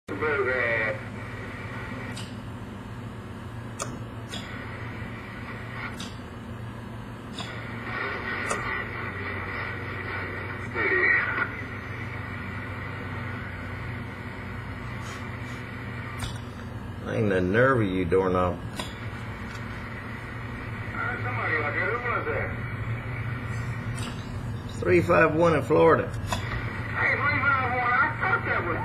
Ain't the nerve of you, doorknob. Somebody out there. Who was that? 351 in Florida. Hey, 351. I thought that was.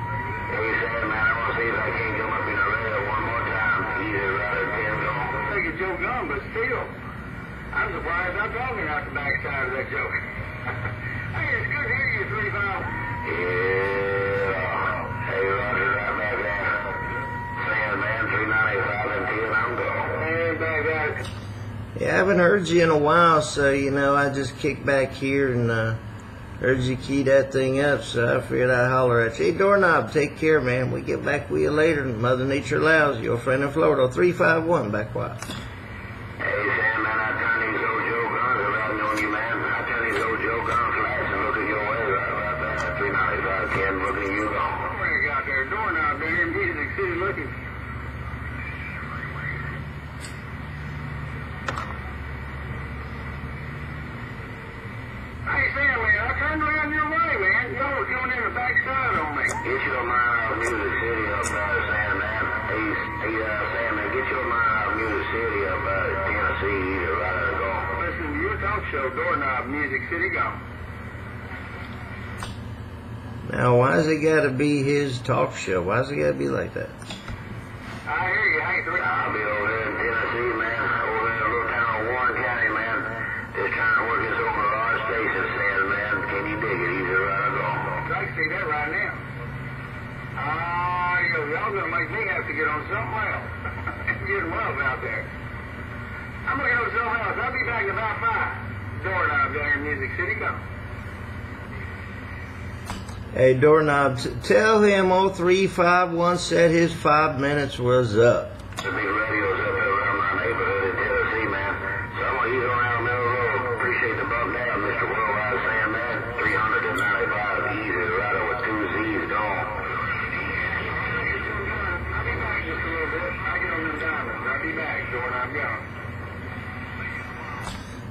Hey, Sam, man, I want to see if I can't come up in the rail one more time. Either rather than gone. I'll take a joke on, but still. I'm surprised I'm talking out the backside of that joke. Hey, it's good to hear you, 351. Yeah. Hey, Roger, right back there. Sam, man, 395 and 10, I'm gone. Hey, back there. Yeah, I haven't heard you in a while, so, I just kicked back here and heard you key that thing up, so I figured I'd holler at you. Hey, doorknob, take care, man. We get back with you later. Mother Nature allows. Your friend in Florida, 351, back quiet. Hey, Sam, man, I turn these old joke guns around on you, man. I turn these old joke guns flash and looking your way right about that. 395, Ken, looking you gone. Where you got there? Doorknob there in Music City looking. Hey, Sam, man, I turned around your way, man. Y'all were coming in the backside on me. Get your mind out of Music City up there, Sam, man. Hey, Sam, man, get your mind out of Music City up there, Tennessee, either right or gone. Listen to your talk show, Doorknob, Music City, gone. Now, why's it got to be his talk show? Why's it got to be like that? I hear you. Hey, I'll be over here in Tennessee, man. Over there in a little town of Warren County, man. Just trying to work this over our station, Sam, man. Can you dig it? Either right or gone. I can see that right now. Y'all gonna make me have to get on something else. It's getting rough out there. I'm gonna get on something else. I'll be back in about 5. Doorknob down in Music City, gone. Hey, doorknob, tell him 0351 said his 5 minutes was up. The big radios up there around my neighborhood in Tennessee, man. Someone you on out Mill Road. Appreciate the bump down, Mr. Worldwide Sam, man. 395 easy rider with 2 Z's gone. I'll be back just a little bit. I get on them diamonds. I'll be back, Doorknob gone.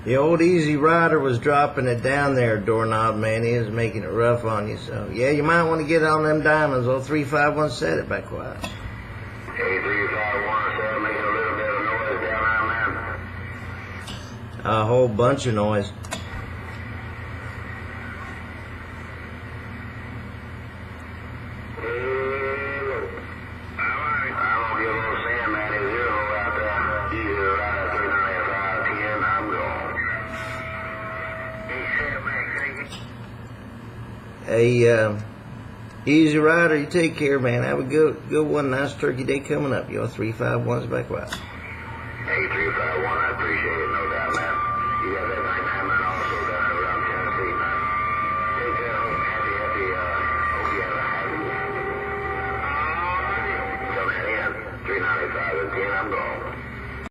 The old Easy Rider was dropping it down there, doorknob, man. He was making it rough on you. So, yeah, you might want to get on them diamonds. 0351 said it, back quiet. Hey, 351 said making a little bit of noise down there, man. A whole bunch of noise. Hey, Easy Rider, you take care, man. Have a good one. Nice turkey day coming up. Your 351's back quiet. Hey, 351, I appreciate it, no doubt, man. You got that thing hammering